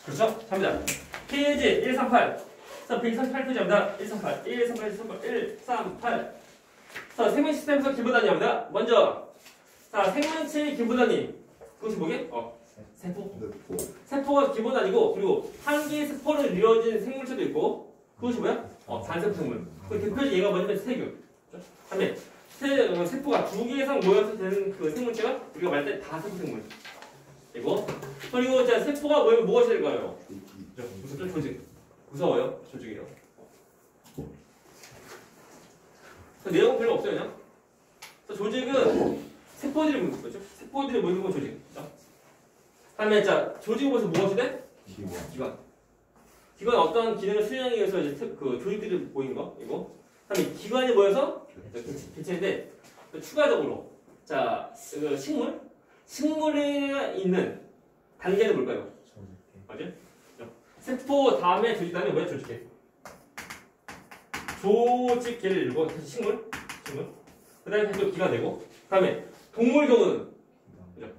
그렇죠? 갑니다. 페이지 138. 자, 138페이지입니다. 138, 138, 138. 자, 생명 시스템에서 기본 단위입니다. 먼저, 자, 생명체의 기본 단위. 그것이 뭐게? 세포. 세포가 기본 단위고, 그리고 한 개의 세포로 이루어진 생물체도 있고, 그것이 뭐야? 단세포 생물. 그 대표적인 얘가 뭐냐면 세균. 다음에 세포가 두 개 이상 모여서 되는 그 생물체가 우리가 말할 때 다세포 생물. 그리고 자, 세포가 뭐가 될까요? 무슨 조직. 무서워요? 조직이요. 내용은 별로 없어요, 그냥. 조직은 세포들이 모이는 거죠. 세포들이 모이는 건 조직. 다음에 자, 조직이 모여서 무엇이 돼? 기관. 기관 어떤 기능을 수행하기 위해서 이제 그 조직들이 모이는 거, 이거. 다음에 기관이 모여서 개체인데 추가적으로 자, 식물에 있는 단계는 뭘까요? 맞죠? 세포 다음에 조직 다음에 뭐야? 조직계. 조직계를 읽고 다시 식물. 그 다음에 또 기가 되고. 그 다음에 동물 경우는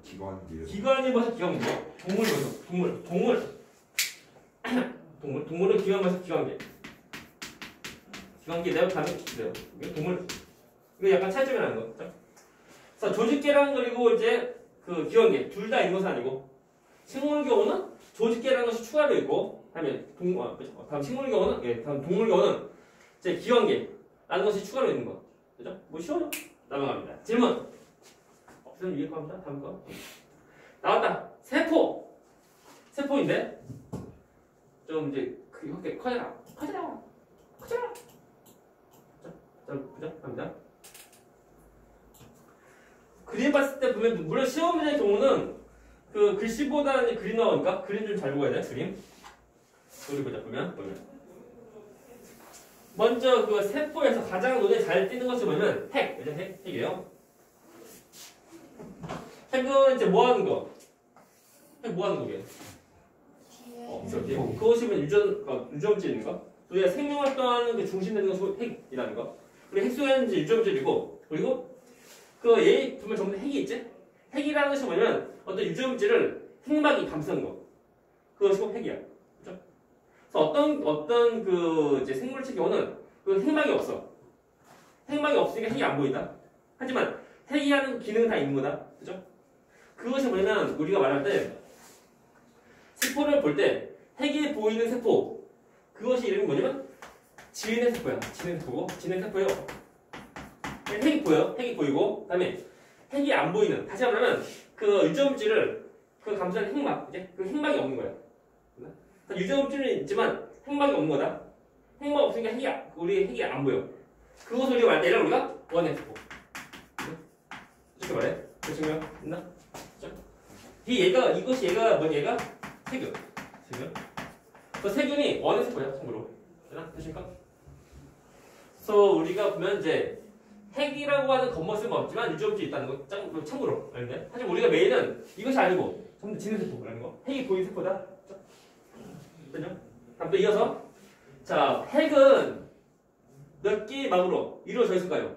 기관이 뭐서 기관 뭐야? 동물 뭐서 동물은 기관 뭐서 기관계. 기관계 내가 다음에 그래요. 동물 이거 약간 차이점이 나는 거. 자, 조직계랑 그리고 이제 그 기관계 둘 다 있는 것은 아니고 식물 경우는 조직계라는 것이 추가되어 있고 다음에 다음 식물 경우는 다음 동물 경우는 이제 기관계라는 것이 추가로 있는 거. 그죠? 뭐 쉬워요. 넘어갑니다. 질문. 선생님 위에 거 합니다. 다음 거. 나왔다. 세포인데 좀 이제 크게 커져라. 자, 그죠? 갑니다. 그림 봤을 때 보면 물론 시험 문제의 경우는 그 글씨보다는 그림 나오니까 그림 좀 잘 보아야 돼. 그림. 우리 보자 보면. 먼저 그 세포에서 가장 눈에 잘 띄는 것이 뭐냐면 핵이에요. 핵은 이제 뭐 하는 거? 핵 뭐 하는 거게? 그것이 유전물질인가? 우리가 생명 활동하는 그 중심 되는 것이 핵이라는 거. 그리고 핵소에는 이제 유전물질이고, 그리고 그 얘 보면 전부 다 핵이 있지? 핵이라는 것이 뭐냐면 어떤 유전물질을 핵막이 감싸는 거. 그것이 꼭 핵이야. 그죠? 그래서 어떤 그 이제 생물체 경우는 그 핵막이 없어. 핵막이 없으니까 핵이 안 보인다. 하지만 핵이 하는 기능은 다 있는 거다. 그죠? 그것이 뭐냐면 우리가 말할 때 세포를 볼 때 핵이 보이는 세포. 그것이 이름이 뭐냐면 지은의 세포야. 지은의 세포예요. 핵이 보여. 핵이 보이고, 그다음에 핵이 안 보이는. 다시 말하면 그 유전물질을 그 감싸는 핵막, 이제 그 핵막이 없는 거야. 유전물질은 있지만 핵막이 없는 거다. 핵막 없으니까 우리 핵이 안 보여. 그것을 우리가 말할 때 우리가 원의 세포. 이렇게 말해. 그 증명 있나? 이것이 얘가 세균. 그 세균이 원의 세포야. 참고로. 되십니까? 그래서 우리가 보면 이제 핵이라고 하는 겉모습은 없지만 유전물질이 있다는 거 참고로 알겠네? 하지만 우리가 메인은 이것이 아니고 전부 지는 세포라는 거. 핵이 보이는 세포다. 그죠? 다음 또 이어서 자, 핵은 몇 개의 막으로 이루어져 있을까요?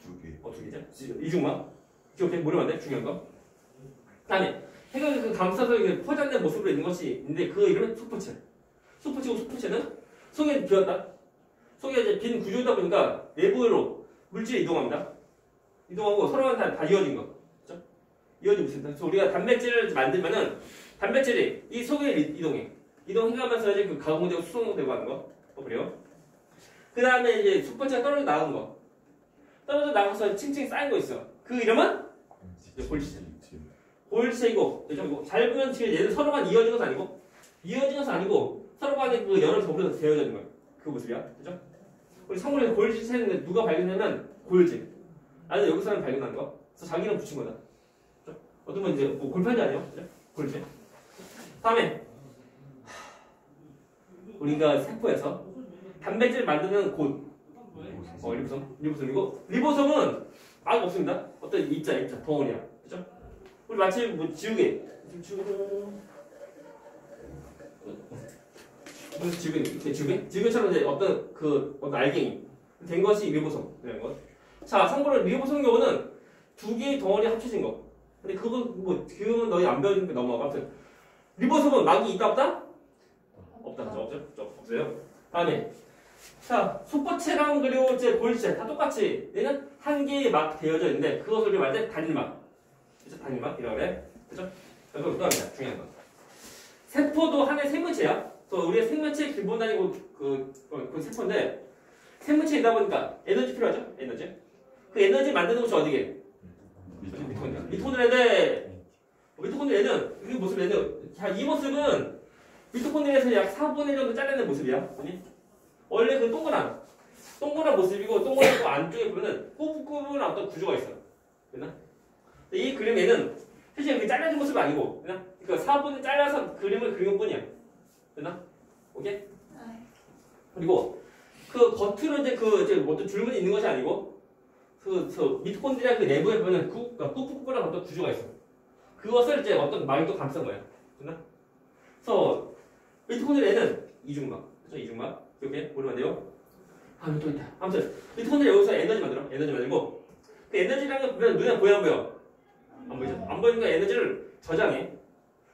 2개. 두 개죠? 이중막. 기억해 모르면 안 돼? 중요한 거. 다음에 핵은 그 감싸서 포장된 모습으로 있는 것이 있는데 그 이름은 소포체. 소포체는 속에 비었다. 속에 이제 빈 구조이다 보니까 내부로 물질이 이동합니다. 이동하고 서로가 다 이어진 거. 그렇죠? 이어지고 있습니다. 그래서 우리가 단백질을 만들면은 단백질이 이 속에 이동해가면서 이제 그 가공되고 수송되고 하는 거. 그래요. 그 다음에 이제 소포체가 떨어져 나간 거. 떨어져 나가서 층층이 쌓인 거 있어. 그 이름은 골지체이고, 잘 보면 지금 얘는 서로가 이어진 것은 아니고 서로 간에 그 여러 점으로 되어져 있는 거예요. 그 모습이야. 그죠? 우리 성분에서 골지체는 누가 발견하면 골지. 아니 여기서는 발견한 거. 그래서 자기는 붙인 거다. 그죠? 어떤 건 이제 뭐 골판지 아니에요? 그죠? 골지. 다음에 우리가 세포에서 단백질을 만드는 곳. 리보솜이고 리보솜은 막 없습니다. 어떤 입자 덩어리야. 그죠? 우리 마치 뭐 지우개. 지우개처럼 이제 어떤 알갱이 된 것이 리보솜 이런 것. 자, 참고로 리보솜 경우는 두 개의 덩어리 합쳐진 거. 근데 그건 너희 안 배워주니까 넘어가. 아무튼 리보솜은 막이 있다 없다? 없다. 없어요. 다음에 자 속보체랑 그리고 이제 볼체 다 똑같이 얘는 한 개의 막 되어져 있는데 그것을 우리 말할 때 단일막. 그죠? 단일막이라고 그래. 그죠? 그래서 또 합니다. 중요한 건. 세포도 하나의 생물체야. 그래서 우리의 생물체의 기본 단위고 그 세포인데 생물체이다 보니까 에너지 필요하죠? 에너지. 그 에너지 만드는 곳이 어디게? 미토콘드리아인데 미토콘드리아는 이게 모습 얘는 이 모습은 미토콘드리아에서 약 4분의 1 정도 잘라낸 모습이야. 아니? 원래 그 동그란 모습이고 동그란 그 안쪽에 보면은 꾸분꾸분한 어떤 구조가 있어. 됐나? 이 그림에는 사실 그 잘라진 모습이 아니고 됐나? 그러니까 4분을 잘라서 그림을 그린 뿐이야. 됐나? 오케이? 그리고 그 겉으로 이제 이제 어떤 줄무늬 있는 것이 아니고 그 미토콘드리아 그 내부에 보면 꾸꾸꾸꾸한 어떤 구조가 있어. 그것을 이제 어떤 막이 또 감싼 거야. 됐나? 그래서 미토콘드리아는 이중막. 그렇죠? 이중막. 이렇게 보면 안 돼요? 아, 또 있다. 아무튼 미토콘드리아 여기서 에너지 만들고 그 에너지라는 거 보면 눈에 보여 안 보여? 안 보이죠? 안 보이니까 에너지를 저장해.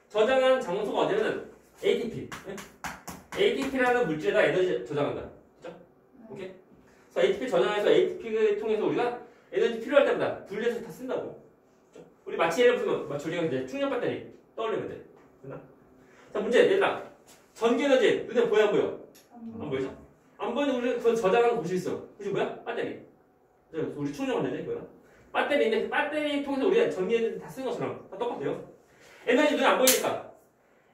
저장한 장소가 어디냐면 ATP. 네? ATP라는 물질에다 에너지 저장한다. 그렇죠? 오케이? 그래서 ATP 저장해서 ATP를 통해서 우리가 에너지 필요할 때마다 분리해서 다 쓴다고. 그렇죠? 우리 마치 예를 들면 우리가 이제 충전 배터리 떠올리면 돼. 됐나? 자, 문제 얘들아. 전기 에너지 눈에 보여 안 보여? 안 보이죠? 안 보이는 우리 그건 저장하는 곳이 있어. 그게 뭐야? 배터리. 우리 충전하는데 그거야. 배터리인데 그 배터리 통해서 우리가 전기 에너지 다 쓰는 것처럼 다 똑같아요. 에너지 눈에 안 보이니까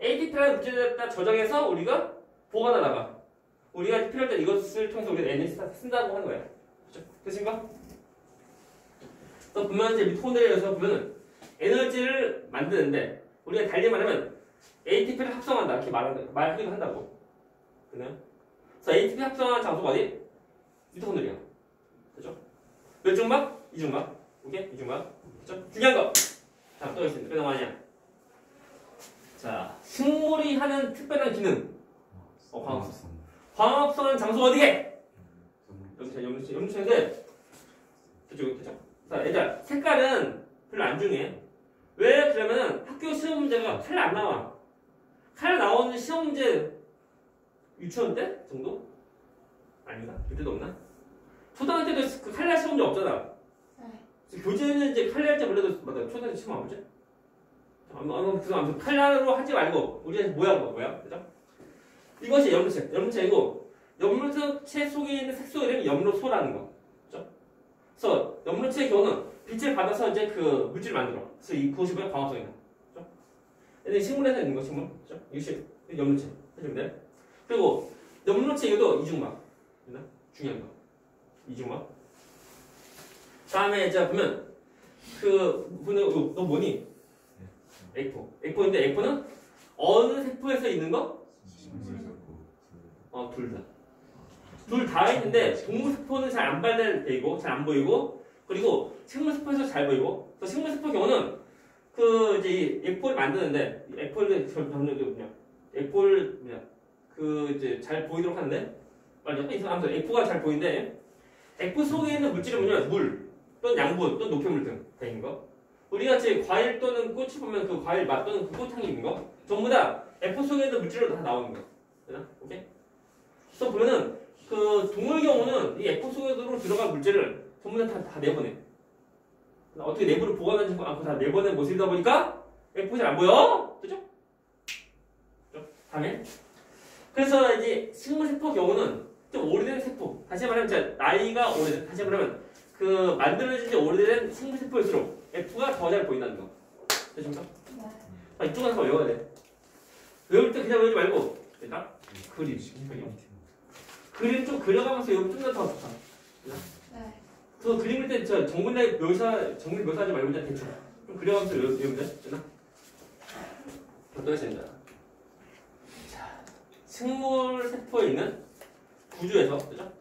ATP라는 물질에다 저장해서 우리가 보관하다가 우리가 필요할 때 이것을 통해서 우리가 에너지 다 쓴다고 하는 거야. 그렇죠? 됐습니까? 그래서 보면 이제 미토콘드리아에서 보면은 에너지를 만드는데 우리가 달리 말하면 ATP를 합성한다 이렇게 말하기도 한다고. 그래요? 그래서 ATP 합성한 장소가 어디? 미토콘드리아. 그렇죠? 몇 중막? 이중막. 오케이? 이중막. 그렇죠? 중요한 거. 자, 또 있습니다. 왜 나와냐? 자, 식물이 하는 특별한 기능. 광합성. 광합성하는 장소가 어디게? 염료체인데 저쪽 그죠? 자, 일단 색깔은 별로 안 중요해. 왜 그러면은 학교 시험 문제가 칼 안 나와. 칼 나오는 시험 문제 유치원 때 정도? 아닌가? 그때도 없나? 초등학교 때도 그 칼날 시험 문제 없잖아. 교재는 이제 칼날 때 몰라도 맞아. 초등학교 시험 안 보지? 아무튼 칼날로 하지 말고 우리는 뭐야? 그죠? 이것이 염료체이고 염료체 속에 있는 색소 이름이 염료소라는 거. 그죠? 그래서 염료체의 경우는 빛을 받아서 이제 그 물질을 만들어. 그래서 그것이 뭐야? 광합성이다. 그죠? 근데 식물에서 있는 거 식물. 그죠? 이것이 염료체. 해주면 돼. 그리고 염료체 이것도 이중막. 됐나? 중요한 거. 이중막. 다음에 이제 보면 너 뭐니? 에코인데 에코는 어느 세포에서 있는 거? 둘 다. 둘 다 있는데 동물 세포는 잘 안 발달되고 잘 안 보이고 그리고 식물 세포에서 잘 보이고 그 식물 세포 경우는 그 이제 에코를 만드는데 에코를 그 이제 잘 보이도록 하는데 약간 이상하면서 에코가 잘 보이는데 에코 속에 있는 물질은 뭐냐? 물 또는 양분 또는 노폐물 등 되는 거. 우리 같이 과일 또는 꽃을 보면 그 과일 맛 또는 그 꽃향이 있는 거 전부 다 에코 속에 있는 물질로 다 나오는 거. 되나? 오케이? 그래서 보면은 그 동물 경우는 이 에코 속으로 들어간 물질을 전부 다 내보내. 어떻게 내부를 보관하지 않고 다 내보낸 모습이다 보니까 에코가 잘 안 보여. 그죠? 다음에 그래서 이제 식물 세포 경우는 좀 오래된 세포. 다시 말하면 이제 나이가 오래된. 다시 말하면 그 만들어진 지 오래된 식물 세포일수록 F가 더 잘 보인다는 거. 되십니까? 네. 이쪽은 한번 외워야 돼. 외울 때 그냥 외우지 말고 일단 그림 좀 그려가면서 외우면 좀 더 좋다. 네. 그래서 그림일 때 정밀 묘사하지 말고 그냥 대충 좀 그려가면서 외우면 돼. 되나? 또 있습니다. 자, 식물 세포에 있는 구조에서 그죠?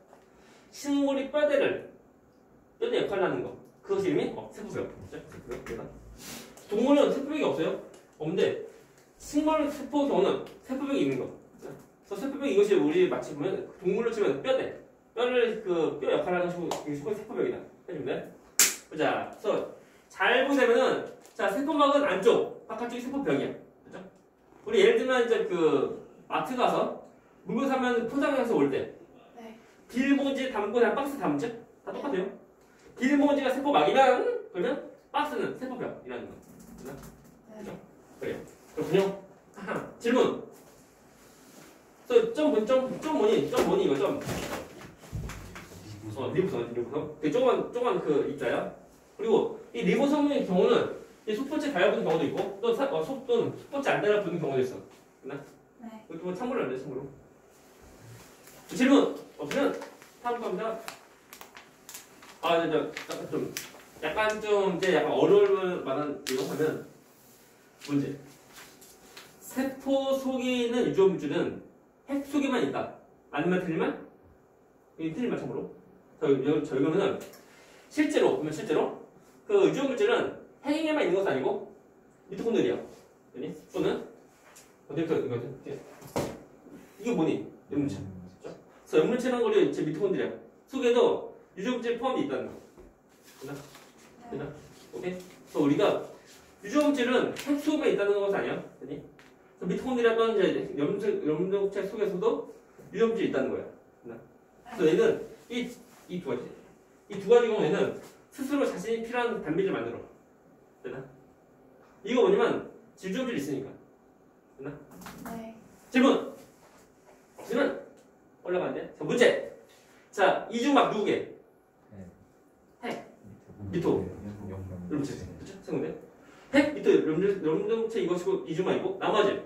식물이 뼈대 역할을 하는 거. 그것이 이름이 세포벽. 세포벽. 동물은 세포벽이 없어요? 없는데 식물 세포 경우는 세포벽이 있는 거. 그래서 세포벽 이것이 우리 마치 보면 동물로 치면 뼈대. 뼈를 뼈 역할을 하는 식물이 세포벽이다. 해주면 돼. 자, 그래서 잘 보자면은 자 세포막은 안쪽, 바깥쪽이 세포벽이야. 그죠? 우리 예를 들면 이제 그 마트 가서 물건 사면 포장해서 올 때 네. 비닐봉지 담고 그냥 박스 담지? 다 똑같아요. 비닐봉지가 세포막이면 그러면 박스는 세포벽이라는 거. 네. 그래요. 그렇군요. 질문. 점 뭐니 이거 점. 리보섬. 되게 조그만 그 입자야. 그리고 이 리보섬의 경우는 이 속포체 달라붙는 경우도 있고 또는 속포체 안 달라붙는 경우도 있어. 됐나? 네. 이거 참고로 안 돼, 참고로. 질문 없으면 다음 겁니다. 약간 좀 이제 약간 어려울 만한 이거 하면 문제. 세포 속에 있는 유전물질은 핵 속에만 있다. 아니면 틀리면? 이게 틀리면 참고로. 저희는 실제로 그 유전물질은 핵에만 있는 것은 아니고 미토콘드리아. 또는 어디부터 이게 뭐니? 염물체. 그래서 염물체라는 거를 제 미토콘드리아 속에도 유전물질 포함이 있다는 거. 됐나? 오케이? 그래서 우리가 유전물질은 핵 속에만 있다는 것은 아니야. 됐니? 그래서 미토콘드리아는 이제 염물체 속에서도 유전물질이 있다는 거야. 됐나? 그래서 얘는 이 두 가지 경우에는 스스로 자신이 필요한 단백질을 만들어. 됐나? 이거 뭐냐면 유전물질이 있으니까. 됐나? 네. 질문! 없으면 올라가는데. 자, 문제! 자, 이중막 누구게? 핵. 미토. 염물체. 그쵸? 생각돼? 핵, 미토, 염물체 이것이고 이중막이고 나머지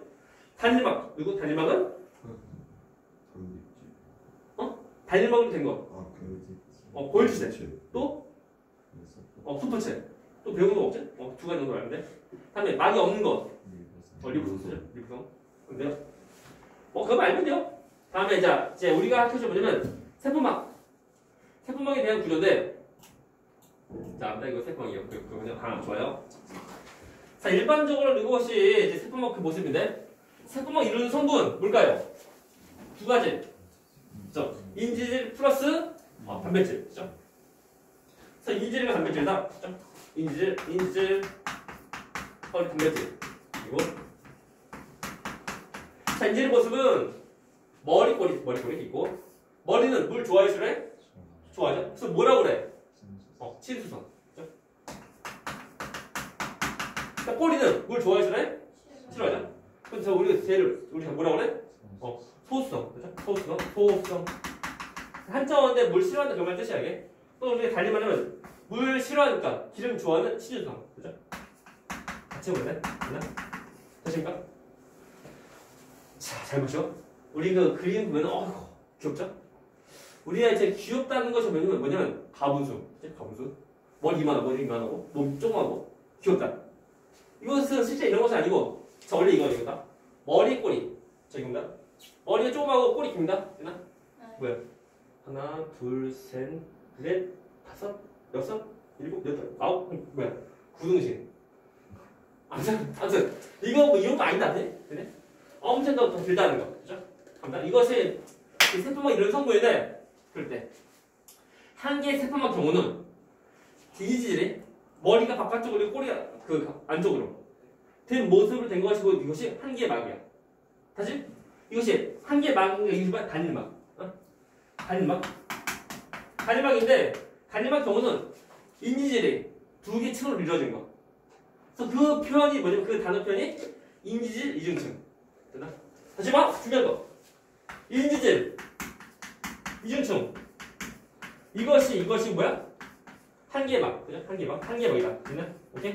단일막. 누구? 단일막은? 단일막으로 된 거. 고일주체. 또? 수포체. 또 배운 거 없지? 두 가지 정도 알는데. 다음에 막이 없는 거. 리보섬. 근데요? 그거 알면 돼요. 다음에 이제 우리가 할 것이 뭐냐면 세포막. 세포막에 대한 구조인데. 자, 이거 세포막이요. 그냥 좋아요. 자, 일반적으로 이것이 이제 세포막 그 모습인데 세포막 이루는 성분 뭘까요? 두 가지. 그죠? 인지질 플러스 단백질. 그죠? 그래서 인지질과 단백질이다. 그죠? 인지질, 단백질. 그리고 자, 인지질 모습은 머리꼬리 있고 머리는 물 좋아해 싫어해? 좋아하죠? 그래서 뭐라고 그래? 친수성. 그죠? 자, 꼬리는 물 좋아해 싫어해? 싫어하죠? 그래서 우리가 뭐라고 그래? 소수성. 그죠? 소수성. 한자어인데 물 싫어한다 정말 뜻이야 이게. 또 우리가 달리 말하면 물 싫어하니까 기름 좋아하는 친수성. 그죠? 같이 해볼래? 되십니까? 자, 잘 보시오. 우리 그 그림 보면 귀엽죠? 우리가 이제 귀엽다는 것이 뭐냐면 가분수. 가분수. 머리 이만하고 몸 조그마하고 귀엽다. 이것은 실제 이런 것이 아니고 자, 원래 이거다. 머리 꼬리. 자, 이겁니다. 머리가 조그마하고 꼬리 깁니다. 되나? 뭐야? 하나, 둘, 셋, 넷, 다섯, 여섯, 일곱, 여덟, 아홉, 뭐야? 구등신. 아무튼 이거 이런 거 아니다, 그래? 엄청 더 길다는 거, 그죠? 갑니다. 이것이 세포막 이런 성분인데 그럴 때 한 개의 세포막 경우는 이질이 머리가 바깥쪽으로 꼬리가 그 안쪽으로 된 모습으로 된 것이고 이것이 한 개의 막이야. 다시 이것이 한 개의 막인 게 이것이 단일막. 단일막인데 단일막 경우는 인지질이 두 개 층으로 이루어진 거. 그래서 그 표현이 뭐냐면 그 단어 표현이 인지질 이중층. 됐나? 다시 봐. 중요한 거. 인지질 이중층. 이것이 뭐야? 한 개의 막. 그죠? 한 개의 막이다. 됐나? 오케이?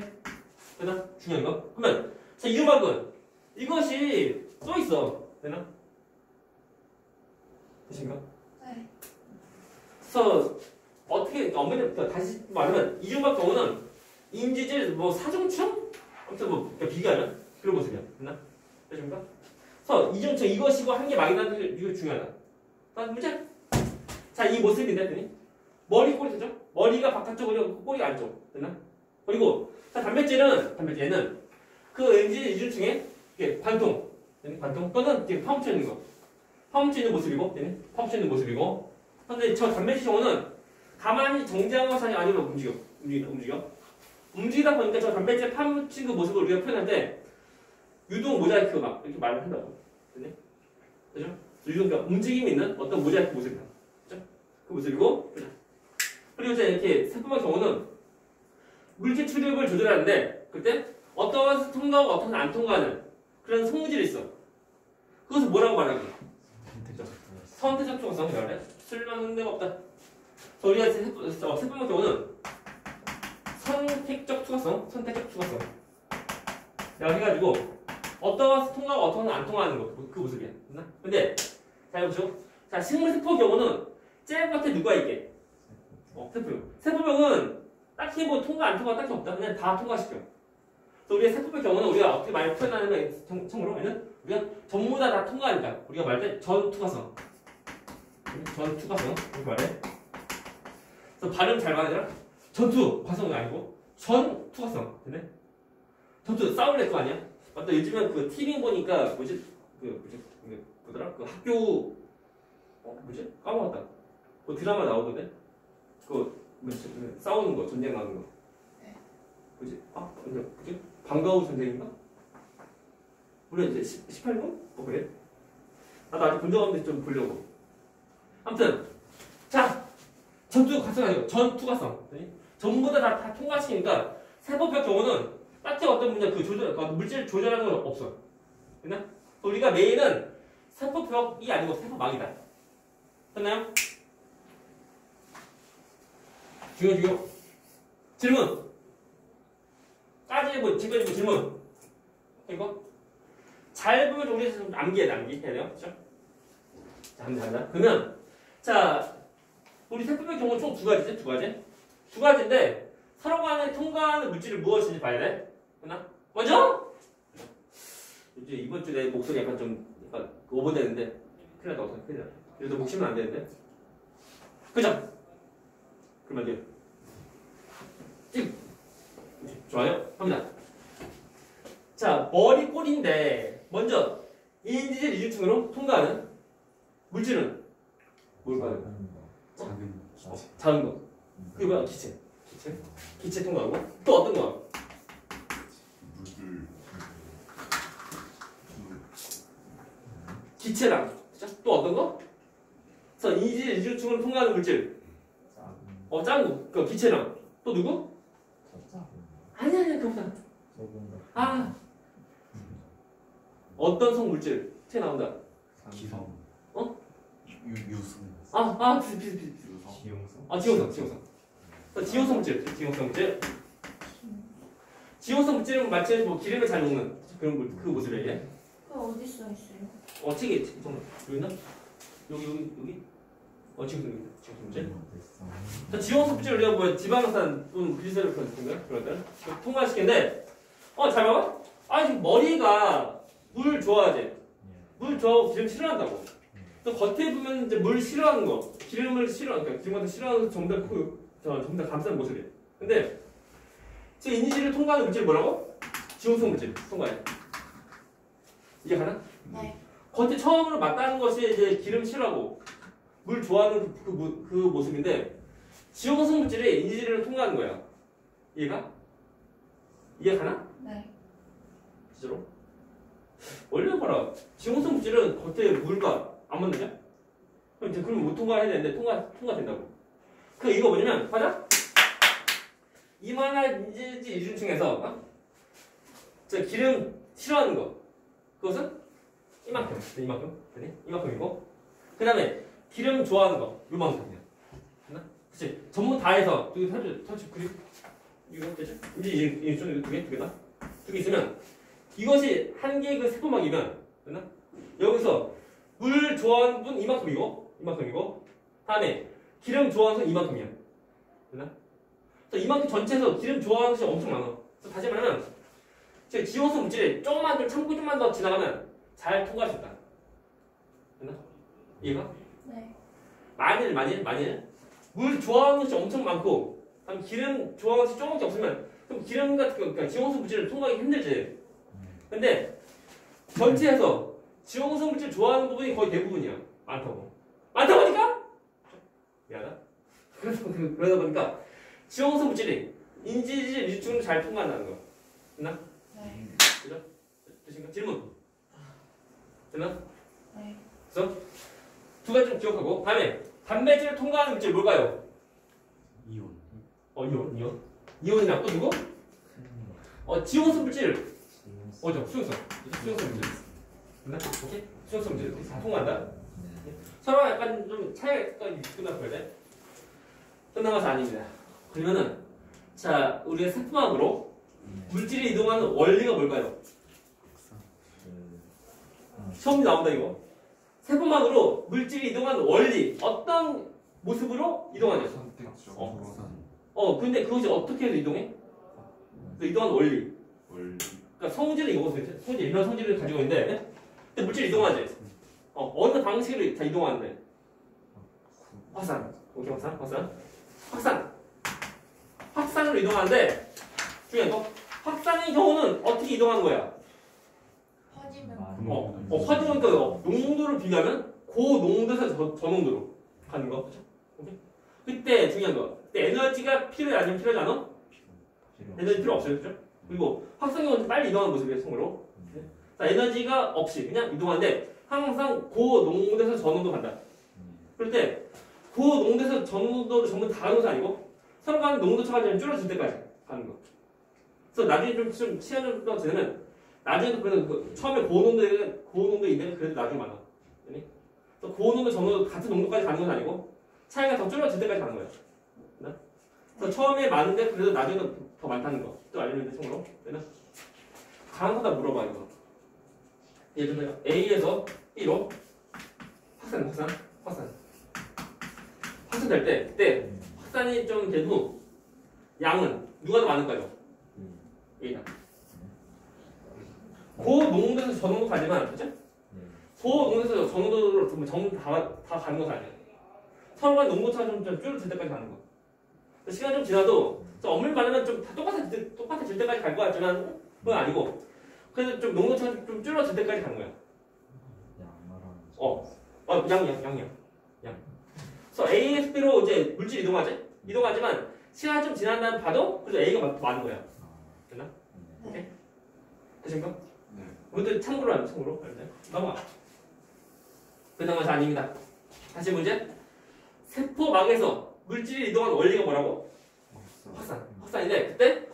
됐나? 중요한 거. 그러면 자, 이음막은 이것이 써 있어. 됐나? 되신가? 네. 그래서 어떻게 엄밀히 다시 말하면 이중막 경우는 인지질 사중층? 아무튼 비교하면 그런 모습이야. 됐나? 되십니까? 그래서 이중층 이것이고 한 개 막이라는 게 이거 중요하다. 다음 문제. 자, 이 모습인데 했더니 머리 꼬리 되죠? 머리가 바깥쪽으로 꼬리가 안쪽. 됐나? 그리고 자, 단백질은 그 인지질 이중층에 이게 관통 또는 이렇게 파묻혀 있는 거. 파묻혀 있는 모습이고, 파묻혀 있는 모습이고. 근데 저 단백질 경우는 가만히 정지한 것이 아니라 움직이다 보니까 저 단백질 파묻힌 그 모습을 우리가 표현하는데 유동 모자이크 막 이렇게 말을 한다고. 그죠? 유동 그러니까 움직임이 있는 어떤 모자이크 모습이다. 그죠? 그 모습이고. 그죠? 그리고 이제 이렇게 세포의 경우는 물질 출입을 조절하는데 그때 어떤 것을 통과하고 어떤 것을 안 통과하는 그런 성질이 있어. 그것을 뭐라고 말하는 거야? 선택적 추가성. 그래? 쓸만한 데가 없다. 우리가 세포의 경우는 선택적 추가성, 선택적 추가성. 내가 해가지고 어떤 것을 통과하고 어떤 것을 안 통과하는 거, 그 모습이야. 근데 자 보시죠. 자 식물 세포 경우는 쟤 겉에 누가 있게? 세포병. 세포병은 딱히 뭐 통과 안 통과 딱히 없다. 그냥 다 통과시켜. 그래서 우리가 세포병 경우는 우리가 어떻게 많이 표현하냐면 참고로 우리가 전부 다 통과하니까 우리가 말할 때 전투가성. 전투가성 이렇게 말해. 그래서 발음 잘 말하잖아. 전투 과성은 아니고 전투가성. 근데 전투 싸울래 거 아니야? 맞다. 요즘엔 그 TV 보니까 뭐지? 뭐더라? 그 학교 뭐지? 까먹었다. 그 드라마 나오던데? 그 뭐지? 싸우는 거, 전쟁 나는 거. 뭐지? 뭐지? 방과후 전쟁인가? 물론 이제 18금? 그래? 나도 아직 본 적 없는데 좀 보려고. 아무튼 자 전투 가성 아니고 전투가성. 전부 다 통과시키니까 세포병 경우는 딱히 어떤 문제 그 조절, 물질 조절하는 건 없어. 됐나? 우리가 메인은 세포벽이 아니고 세포막이다. 됐나요? 중요. 질문. 까지고 지금까지 질문. 이거 잘 보면 우리 좀 암기해야 돼요. 그렇죠? 자, 한다. 그러면 자 우리 세포벽 경우 총 두 가지지? 두 가지인데 서로 간에 통과하는 물질이 무엇인지 봐야 돼. 됐나? 먼저 이제 이번 주 내 목소리 약간 오버되는데 큰일 났다. 큰일 났다. 그래도 목 쉬면 안 되는데. 그죠? 그러면 돼요. 찍. 좋아요. 합니다. 자, 머리 꼬리인데 먼저 인지질 이중층으로 통과하는 물질은 뭘까요? 작은 거. 그게 뭐야? 기체 통과하고 또 어떤 거? 기체랑 그죠? 또 어떤 거? 그래서 인지질 이중층으로 통과하는 물질. 작은 거. 그 기체랑 또 누구? 아니 그거보다. 어떤 성 물질 체 나온다. 기성. 유성. 비슷. 지용성. 지용성 물질. 지용성 물질은 마치 뭐 기름을 잘 녹는 그런 그 모습을 얘기해. 그거 어디 써 있어요? 책에 잠깐만 여기 있나? 여기. 지용성 물질. 자, 지용성 물질을 우리가 뭐 지방산 또는 글리세롤 그런 데 통과시키는데 잘 봐봐. 지금 머리가 물 좋아하지. 물 좋아하고 기름 싫어한다고. 또 겉에 보면 이제 물 싫어하는 거, 기름을 싫어하니까 기름한테 싫어하는 전부 다 감싼 모습이에요. 근데 지금 인지질을 통과하는 물질 뭐라고? 지용성 물질 통과해. 이게 가나? 네. 겉에 처음으로 맞닿는 것이 이제 기름 싫어하고 물 좋아하는 그 모습인데 지용성 물질이 인지질을 통과하는 거야. 이해가? 이해 가나? 네. 진짜로? 원래 봐라. 지용성 물질은 겉에 물과 안 맞느냐? 그럼 못 통과해야 되는데 통과된다고. 이거 뭐냐면 봐자. 이만한 인지질 이중층에서 저 기름 싫어하는 거 그것은 이만큼. 그래? 이만큼이고 그 다음에 기름 좋아하는 거 요만큼이야. 됐나? 그치? 전부 다 해서 여기 터치 그리고 이거 되죠? 이쪽 두 개다. 두 개 있으면 이것이 한 개의 그 세포막이면 됐나? 여기서 물 좋아하는 분 이만큼이고 다음에 기름 좋아하는 분 이만큼이야. 됐나? 그래서 이만큼 전체에서 기름 좋아하는 것이 엄청 많아. 그래서 다시 말하면 지용성 물질이 좀만 더 지나가면 잘 통과할 수 있다. 됐나? 이해가? 네. 만일 물 좋아하는 것이 엄청 많고 그다음 기름 좋아하는 것이 조금밖에 없으면 그럼 기름 같은 거 그러니까 지용성 물질을 통과하기 힘들지. 근데 전체에서 지용성 물질 좋아하는 부분이 거의 대부분이야. 많다 보니까 미안하다. 그러다 보니까 지용성 물질이 인지질 이중층을 잘 통과한다는 거. 됐나? 네. 그죠? 되신가? 질문. 됐나? 네. 그래서 두 가지 좀 기억하고 다음에 단백질을 통과하는 물질 뭘까요? 이온. 이온이랑 또 누구? 지용성 물질. 어죠? 수용성 물질. 됐나? 오케이? 수용성 물질 다 통과한다. 서로 약간 좀 차이가 있구나 그래. 끝난 것은 아닙니다. 그러면은 자 우리가 세포막으로 물질이 이동하는 원리가 뭘까요? 처음 나온다 이거. 세포막으로 물질이 이동하는 원리 어떤 모습으로 이동하냐? 근데 그것이 어떻게 해서 이동해? 그 이동하는 원리. 그러니까 성질은 이거거든요. 성질 이런 성질을 가지고 있는데 근데 물질이 이동하지. 어느 방식으로 다 이동하는데? 확산. 오케이 확산으로 이동하는데 중요한 거 확산의 경우는 어떻게 이동하는 거야? 퍼지면 퍼지면 그 농도를 비교하면 고농도에서 저농도로 가는 거. 그렇죠? 오케이? 그때 중요한 거. 그때 에너지가 필요해 아니면 필요하지 않아? 에너지 필요 없어요. 그렇죠? 그리고 확산 경우는 빨리 이동하는 모습이에요. 손으로. 자, 에너지가 없이 그냥 이동하는데 항상 고농도에서 저농도 간다. 그럴 때 고농도에서 저농도를 전부 다 가는 것이 아니고 서로 간의 농도 차가 좀 줄어들 때까지 가는 거. 그래서 나중에 좀 시간이 좀 지나면 나중에도 그래도 처음에 고농도인데 그래도 나중에 많아. 그래서 고농도 저농도 같은 농도까지 가는 건 아니고 차이가 더 줄어들 때까지 가는 거야. 그래서 처음에 많은데 그래도 나중에는 더 많다는 거. 또 알려면 돼, 총으로. 강한 거다 물어봐 이거. 예를 들면 A에서 B로 확산될 때 그때 확산이 좀 돼도 양은 누가 더 많을까요? A다. 고농도에서 저농도 가지만 그죠? 고농도에서 저농도로 전부 다 가는 것은 아니에요. 서로 간 농도차가 좀 줄어들 때까지 가는 거. 시간 좀 지나도 엄밀히 말하면 좀 다 똑같아질 때까지 갈 것 같지만 그건 아니고 그래도 좀 농도차가 좀 줄어들 때까지 가는 거야. 양. 그래서 A에서 B로 이제 물질 이동하지만 시간 좀 지난 다음 봐도 그래도 A가 많은 거야. 됐나? 오케이? 되신가? 네. 이것도 참고로 하면 참고로. 넘어가. 끝난 것이 아닙니다. 다시 문제. 세포막에서 물질이 이동하는 원리가 뭐라고? 확산인데 그때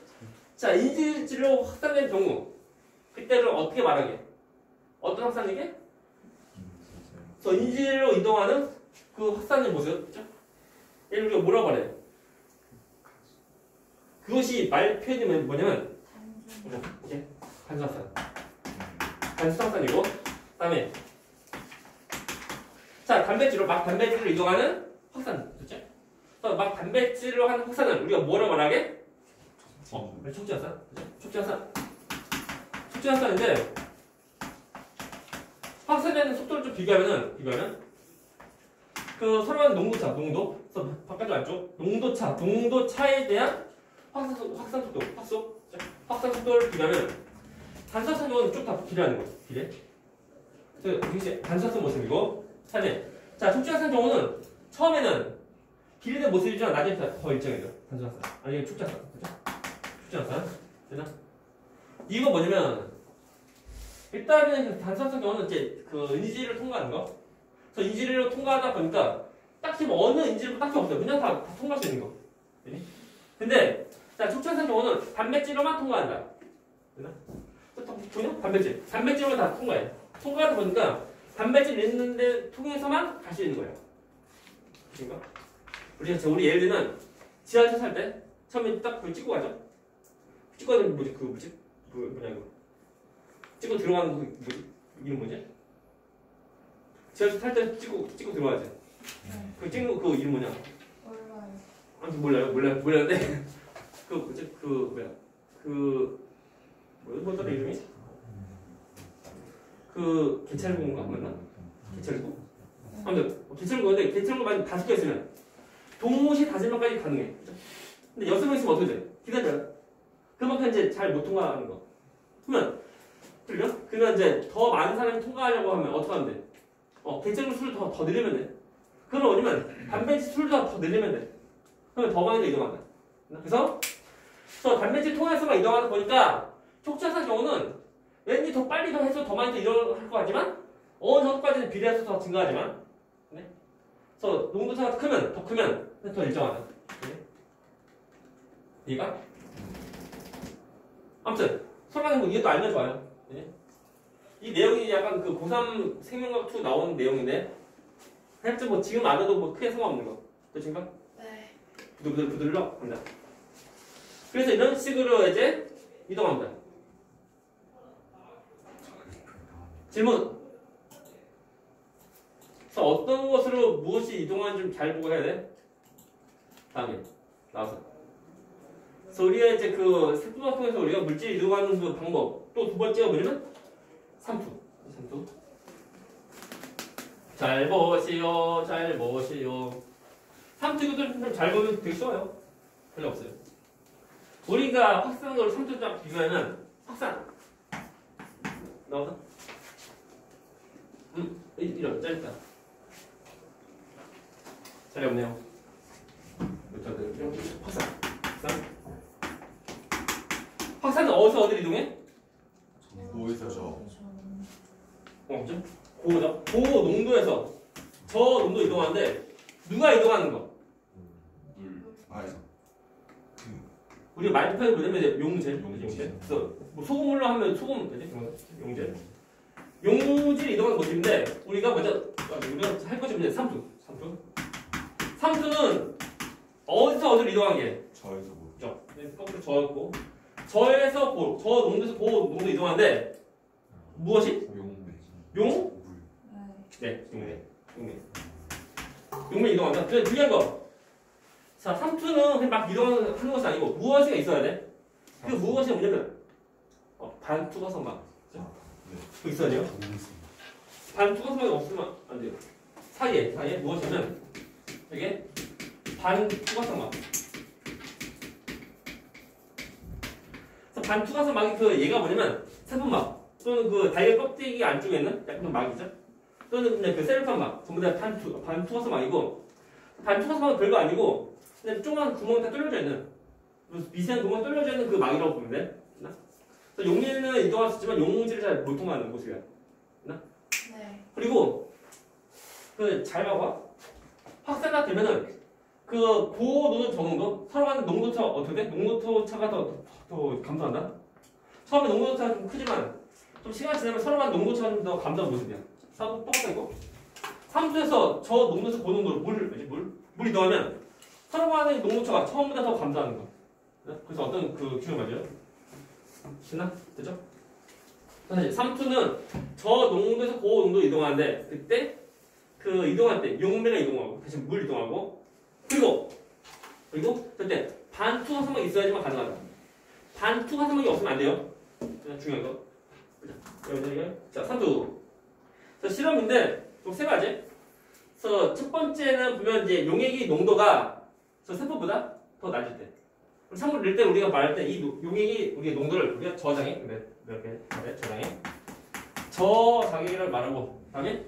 자 인지질로 확산된 경우 그때를 어떻게 말하게? 어떤 확산이게? 그래서 인지질로 이동하는 그 확산의 모습 그렇죠? 얘를 우리가 뭐라고 말해? 그것이 말 표현이 뭐냐면 이렇게 단수 확산이고 그다음에 자 단백질로 이동하는 확산 그렇죠? 막 단백질로 하는 확산은 우리가 뭐라고 말하게? 촉진확산. 촉진확산인데 확산되는 속도를 좀 비교하면 그 서로 간 농도. 그래서 바깥쪽 안쪽 농도차에 대한 확산 속도를 비교하면 단수확산 경우는 쭉 다 비례하는 거예요. 비례. 그래서 단수확산 모습이고 그다음에 자 촉진확산 경우는 처음에는 비례된 모습이지만 나중에 더 일정해져. 단수확산. 아니 촉진확산. 그죠? 촉진확산. 되나? 이유가 뭐냐면 일단은 단수확산 경우는 이제 그 인지를 통과하는 거. 그래서 인지를 통과하다 보니까 딱히 뭐 어느 인지도 딱히 없어요. 그냥 다 통과할 수 있는 거. 근데 자 촉진확산 경우는 단백질로만 통과한다. 되나? 보냐? 단백질로 다 통과해. 통과하다 보니까 단백질 있는데 통해서만 갈 수 있는 거예요. 그러니까 우리 예를 들면 지하철 살 때 처음에 딱 그걸 찍고 가죠. 찍고 가는 뭐냐 이거. 찍고 들어가는 그 뭐지? 이름 뭐지? 지하철 탈 때 찍고 들어가지. 그 찍는 그 이름 뭐냐? 몰라요. 아무튼 몰라는데 그 뭐지? 뭐더라 이름이? 그 개찰구인가 맞나? 개찰구? 아무튼 개찰구인데 개찰구만 5개 있으면 동시에 5명까지 가능해. 그렇죠? 근데 6명 있으면 어떻게 돼? 기다려. 그만큼 이제 잘 못 통과하는 거. 그러면 이제 더 많은 사람이 통과하려고 하면 어떻게 하면 돼? 개체수 수를 더 늘리면 돼. 그건 뭐냐면 단백질 수를 더 늘리면 돼. 그러면 더 많이 이동한다. 그래서 단백질 통해서만 이동하다 보니까 촉진확산 경우는 왠지 더 빨리 더 해서 더 많이 더 일어날 것 같지만 어느 정도까지는 비례해서 더 증가하지만 네? 그래서 농도차가 더 크면 더 일정하다. 네? 이해가? 아무튼 설명은 뭐 이것도 알면 좋아요. 네? 이 내용이 약간 그 고3 생명과학 2 나오는 내용인데 살짝 뭐 지금 알아도 뭐 크게 상관없는 거. 그렇습니까? 네. 부들부들러 합니다. 그래서 이런 식으로 이제 이동합니다. 질문. 그래서 어떤 것으로 무엇이 이동하는지 좀 잘 보고 해야 돼. 다음에 나와서. 그래서 우리가 이제 그 세포학 통해서 우리가 물질 이동하는 그 방법. 또 두 번째가 뭐냐면 삼투. 잘 보시오. 삼투 이것도 좀 잘 보면 되게 쉬워요. 별로 없어요. 우리가 확산으로 삼투랑 비교하면 확산. 나와서. 이런 짧다. 자리 없네요. 확산은 어디서 이동해? 뭐에서 저 그죠? 고죠? 고 농도에서 저 농도 이동하는데 누가 이동하는 거? 물 아에서 우리가 많이 표현을 뭐냐면 용질. 그래서 뭐 소금물로 하면 소금 되지? 용질. 용질이 이동하는 모습인데 우리가 먼저 우리가 할 것이 뭐냐? 삼투는 어디서 어디로 이동한 게? 저에서 뭐 그죠? 거꾸로 저였고 저에서 고, 저 농도에서 고 농도 이동하는데 무엇이? 용? 네. 네, 용매 이동한다. 그래 중요한 거. 자, 삼투는 그냥 막 이동하는 것이 아니고 무엇이가 있어야 돼. 그 무엇이 뭐냐면 반투과성막. 그 있어야 돼요. 반투과성막이 없으면 안 돼요. 사이에 무엇이냐면 이게 반투과성막. 반투과성막이 그 얘가 뭐냐면 세분막 또는 그 달걀 껍데기 안쪽에 있는 약간 막이죠. 또는 그냥 그 셀럽막 전부 다 반투과성막이고 반투과성막은 별거 아니고 그냥 조그만 구멍이 다 뚫려져 있는 미세한 구멍이 뚫려져 있는 그 막이라고 보면 돼. 용리는 이동할 수 있지만 용질을 잘 못 통과하는 모습이야. 네. 그리고 그 잘 봐봐. 확산화 되면은 그 고노도 저농도 서로 간의 농도차 어떻게 돼? 농도 차가 더 감소한다. 처음에 농도 차가 좀 크지만 좀 시간 지나면 서로 간의 농도 차가 좀 더 감소하는 모습이야. 사도 똑같다 이거. 삼수에서 저 농도에서 고농도로 물 이동하면 서로 간의 농도차가 처음보다 더 감소하는 거. 그래서 어떤 그 기준을 맞아요? 됐나? 됐죠? 사실 삼투는 저 농도에서 고 농도 이동하는데 그때 그 이동할 때 용매가 이동하고 다시 물 이동하고 그리고 그때 반투과성막이 있어야지만 가능하다. 반투과성막이 없으면 안 돼요. 중요한 거. 자, 삼투. 그래서 실험인데 좀 세 가지. 그래서 첫 번째는 보면 이제 용액이 농도가 저 세포보다 더 낮을 때. 참고로 이럴 때 우리가 말할 때 이 용액이 우리의 농도를 우리가 저장해. 이렇게 저장액이라고 말하고 다음에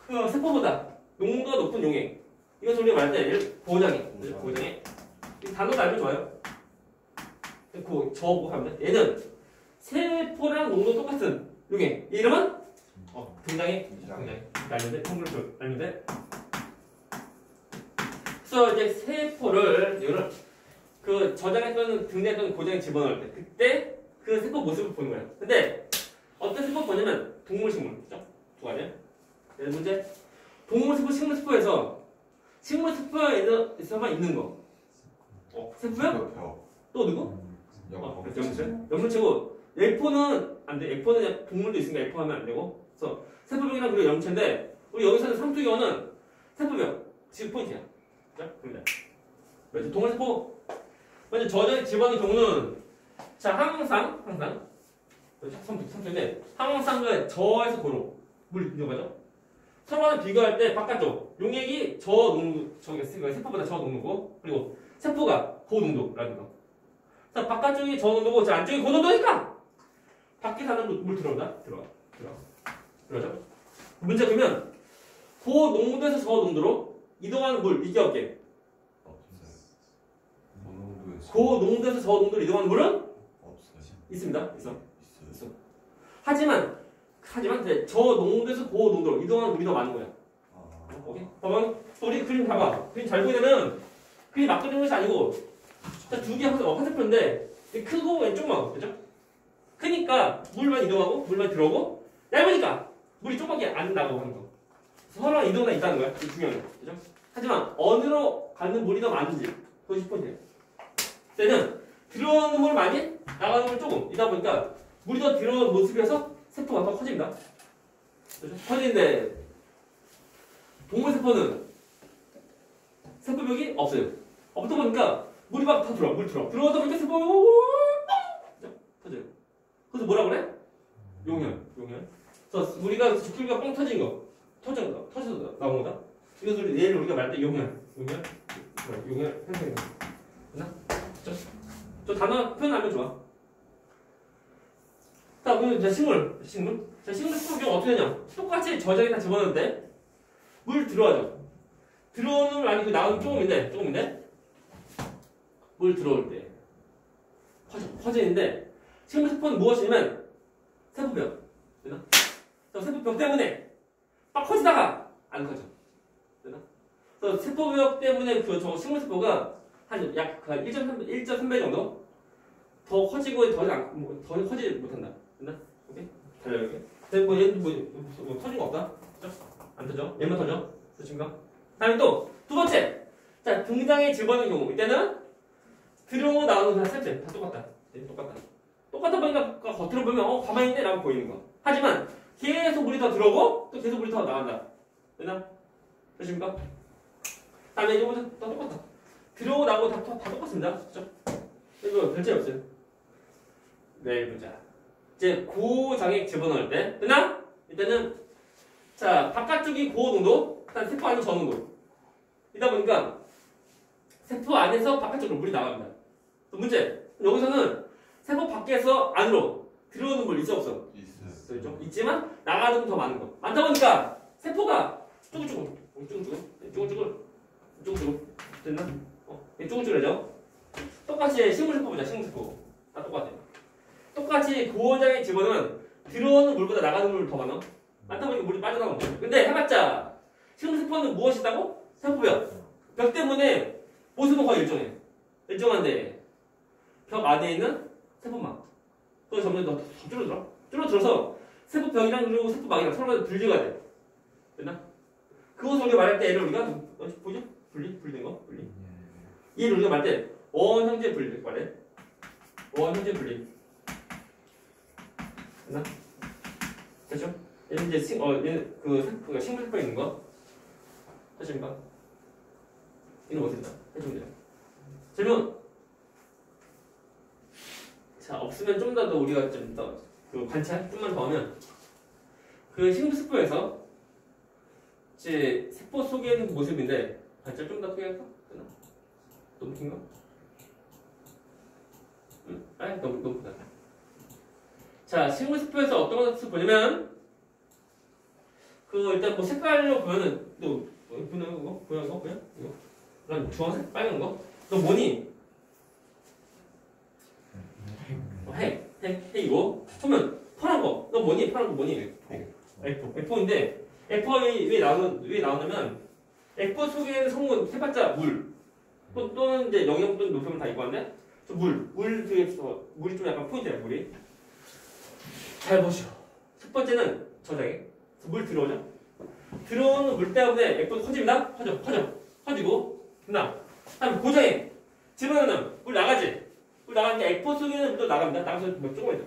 그 세포보다 농도가 높은 용액. 이것을 우리가 말할 때 보호장액. 이 단어도 알면 좋아요. 그 저고 하면 돼. 얘는 세포랑 농도 똑같은 용액. 이 이름은 등장액. 알면 돼. 통글을 알면 돼. 그래서 이제 세포를 이거를 그 저장에 또는 등장에 또는 고장에 집어넣을 때 그때 그 세포 모습을 보는 거예요. 근데 어떤 세포 보냐면 동물 식물 그죠? 두 가지. 문제 동물 세포 식물 세포에서 식물 세포에서만 있는 거. 세포요? 또 누구? 염료체고 F4는 안 돼. F4는 동물도 있으니까 F4 하면 안 되고. 그래서 세포병이랑 그리고 염체인데 우리 여기서는 삼투기어는 세포병 지금 포인트야. 자, 그럽니다. 그래서 동물 세포 먼저 저장에 집어넣는 경우는 자 항상 삼투인데 항상 그 저에서 고로 물 이동하죠. 서로와는 비교할 때 바깥쪽 용액이 저 농도 세포보다 저 농도고 그리고 세포가 고농도라는 거. 자 바깥쪽이 저 농도고 자 안쪽이 고농도니까 밖에 사는 물 들어온다. 들어가죠. 문제 보면 고농도에서 저 농도로 이동하는 물 있게 없게. 고농도에서 저 농도로 이동하는 물은 없어요. 있습니다. 있어. 하지만 근데 저 농도에서 그 농도로 이동하는 물이 더 많은 거야. 오케이? 봐봐. 우리 그림 봐봐. 그림 잘 보이려면 그림 막 그리는 것이 아니고 두 개 화살표인데 크고 왼쪽만 그죠? 크니까 물만 이동하고 물만 들어오고 얇으니까 물이 조금밖에 안 나가고 하는 거. 서로랑 이동이 있다는 거야. 이게 중요한 거. 그죠? 하지만 어디로 가는 물이 더 많은지 그것이 포인트예요. 때는 들어오는 물 많이 나가는 물 조금 이다 보니까 물이 더 들어오는 모습에서 세포가 더 커집니다. 그죠? 커지는데 동물 세포는 세포벽이 없어요. 없다 보니까 물이 막 다 들어와. 물 들어오다 보니까 세포가 터져요. 그래서 뭐라 그래? 용혈. 그래서 우리가 줄기가 뻥 터진 거 터져서 나온 거다. 이것을 얘를 우리가 말할 때 용혈 생성이 됐나? 저 단어 표현하면 좋아. 자, 그럼 식물. 자, 식물 수분 어떻게 되냐? 똑같이 저장에다 집어넣는데 물 들어와죠. 들어오는 물 아니고 나오는 조금인데 물 들어올 때 커지는데 식물 세포는 무엇이냐면 세포벽. 되나? 세포벽 때문에 막 커지다가 안 커져. 되나? 그래서 세포벽 때문에 저 식물 세포가 한 약 1.3배 정도 더 커지고 더 커지지 못한다. 됐나? 오케이? 달려 이렇게. 뭐 얘는 뭐 터진 거 없다? 안 터져? 얘만 터져? 그렇습니까? 다음에 또 두 번째. 자, 등장에 집어넣는 경우 이때는 들어오고 나오는 다 셋째 다 똑같다. 똑같다 보니까 겉으로 보면 가만히 있네 라고 보이는 거. 하지만 계속 물이 더 들어오고 또 계속 물이 더 나간다. 됐나? 그렇습니까? 다음에 이거보다 더 똑같다. 들어오고 나오고 다 똑같습니다. 그렇죠? 이거 별 차이 없어요. 네, 보자. 이제 고장에 집어넣을 때 됐나? 이때는 자 바깥쪽이 고농도, 일단 세포 안이 저농도. 이다 보니까 세포 안에서 바깥쪽으로 물이 나갑니다. 또 문제. 여기서는 세포 밖에서 안으로 들어오는 물 있어 없어? 있어요. 있죠? 있지만 나가는 건 더 많은 거. 많다 보니까 세포가 쭈글쭈글 됐나? 쭈글쭈글해져. 똑같이 식물세포 보자. 식물세포 다 똑같아요. 똑같이 고장에 집어넣으면 들어오는 물보다 나가는 물 더 많아. 많다 보니까 물이 빠져나가는 거죠. 근데 해봤자 식물세포는 무엇이다고? 세포벽. 벽 때문에 모습은 거의 일정한데 벽 안에 있는 세포망. 그거 점점 더 줄어들어서 세포벽이랑 그리고 세포막이랑 서로 분리가 돼. 됐나? 그것을 우리가 말할 때 얘를 우리가 보이죠? 분리된 거? 얘를 우리가 말할 때 원형제 분리 말해. 원형제 분리. 됐나? 됐죠? 얘는 이제 얘는 그 식물세포에 있는 거. 됐습니까? 이런 거 어떻게 해주면 돼요. 질문. 자, 없으면 좀 더 우리가 좀 더 그 관찰 좀만 더 하면 그 식물세포에서 이제 세포 속에 있는 모습인데 관찰 좀 더 크게 할까? 되나? 너무 긴가? 응? 아이 너무 크다. 자, 식물세포에서 어떤 것을 보냐면 일단 뭐 색깔로 보면은 또 보이는 거? 이거? 그럼 주황색? 빨간 거? 너 뭐니? 핵이고 소면 파란 거. 너 뭐니? 파란 거 뭐니? F4인데 F가 왜 나오냐면 F 속에 성분 해봤자 물 또는 이제 영양 또는 노폐물 다 있고 한데 물 중에서 물이 좀 약간 포인트야. 물이 잘 보시오. 첫 번째는 저장에 물 들어오죠. 들어오는 물 때문에 F가 커집니다. 커지고 됐나? 다음에 고장에 집어넣으면 물 나가지. 물 나가니까 F 속에는 물도 나갑니다. 나가서 몇 조금 해줘.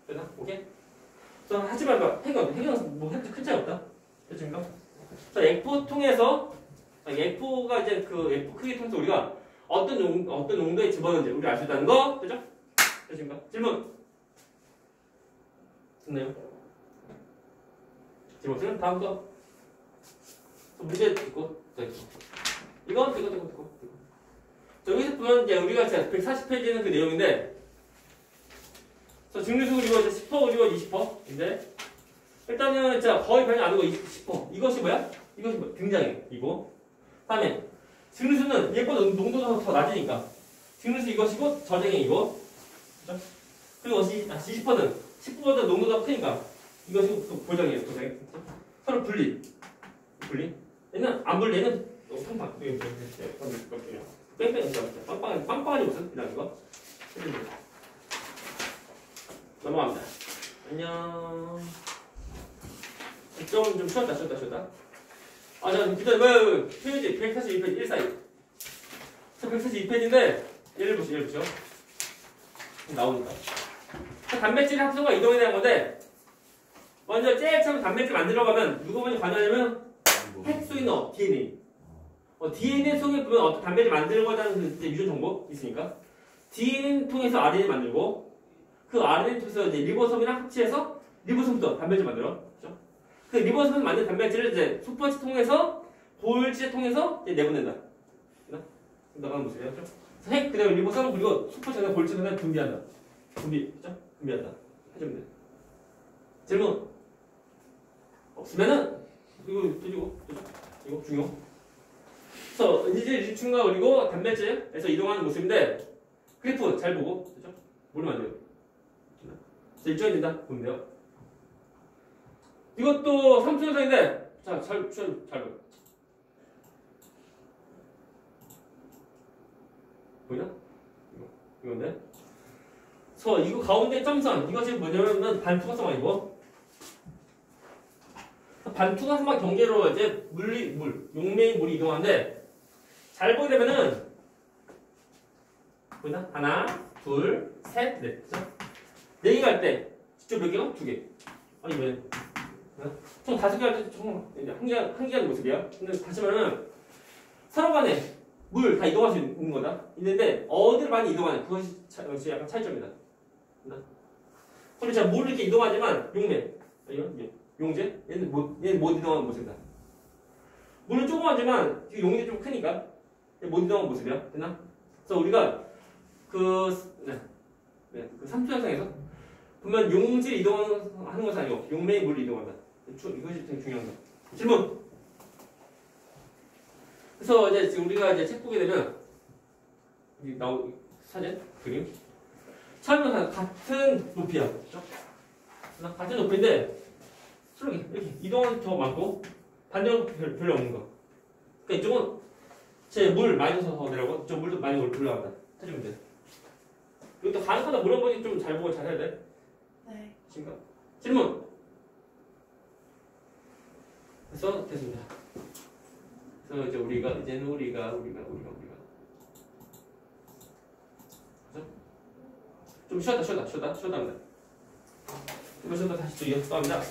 되나? 오케이? 그래서 하지만 핵은 뭐 큰 차이 없다. 됐습니까? 자, F 통해서 F가 이제 그 F 크기 통해서 우리가 어떤 농도에 집어넣는지 우리 알 수 있다는 거, 그죠? 됐습니까? 질문. 됐나요? 질문. 다음 거. 문제 듣고. 이거. 여기서 보면 이제 우리가 140페이지는 그 내용인데, 그래서 증류수 그리고 이제 10% 그리고 20%인데, 일단은 자 거의 변이 안 하고 10%. 이것이 뭐야? 이것이 뭐? 등장해. 이거. 다음에 증류수는 얘보다 농도가 더 낮으니까 증류수 이것이고 저장해 이거. 그죠? 그리고 20%는 식구보다 농도가 크니까 이것이 또 고정이에요. 고정. 서로 분리. 얘는 안 분리. 얘는 팡팡. 뺑뺑. 빵빵하니 무슨 이라는 거. 넘어갑니다. 안녕. 좀 쉬었다. 아, 자, 기다려. 페이지 142페이지 142. 142페이지인데 얘를 보시죠. 나오니까. 단백질 합성과 이동에 대한 건데 먼저 제일 처음 단백질 만들어 가면 누가 먼저 관여하냐면 핵수인어 DNA. DNA 속에 보면 어떤 단백질 만들고자 하는 그 유전 정보 있으니까 DNA 통해서 RNA 만들고 그 RNA 통해서 이제 리보솜이랑 합치해서 리보솜부터 단백질 만들어. 그렇죠? 그 리보솜 만든 단백질을 이제 슈퍼치 통해서 골지에 통해서 이제 내보낸다. 나가는 모습이에요. 그렇죠? 핵 그다음에 리보솜 그리고 슈퍼치에서 골지에 분비한다. 준비한다. 해주면 돼. 질문 없으면은 이거 중요. 그래서 인지질 유충과 그리고 단백질에서 이동하는 모습인데 그래프 잘 보고 그죠? 모르면 안 돼요. 그래서 일정이 된다 보면 돼요. 이것도 3초 현상인데 잘 봐. 보이나? 이건데. 그래서 이거 가운데 점선 이거 지금 뭐냐면 반투과성 아니고 반투과성과 경계로 이제 용매인 물이 이동하는데 잘 보게 되면은 보이나? 하나, 둘, 셋, 넷. 그죠? 4개 갈 때 직접 몇 개가? 2개. 아니 왜? 총 5개 할 때 총 한 개 하는 모습이야. 근데 다시 말하면 서로 간에 물 다 이동할 수 있는 거다. 있는데 어디를 많이 이동하냐 그것이 약간 차이점이다. 그리고 제가 물을 이렇게 이동하지만 용제 얘는 못 이동하는 모습이다. 물은 조그마하지만 용제 좀 크니까 못 이동하는 모습이야. 됐나? 그래서 우리가 그 3초 현상에서 보면 용질 이동하는 것은 아니고 용매의 물을 이동한다. 이것이 되게 중요한 거. 질문. 그래서 이제 우리가 이제 책 보게 되면 여기 사진 그림. 처음에는 같은 높이야. 그렇죠? 같은 높이인데 이렇게 이동은 더 많고 반대로 별로 없는 거. 그러니까 이쪽은 제 물 많이 넣어서 내려가고 이쪽 물도 많이 올라간다. 해주면 돼. 이것도 가능하다 물어보니 좀 잘 보고 잘 해야 돼. 네. 신가? 질문. 그래서 됐습니다. 그래서 이제 이제는 우리가 좀 쉬었다 합니다. 좀 쉬었다 다시 또 이어서 합니다.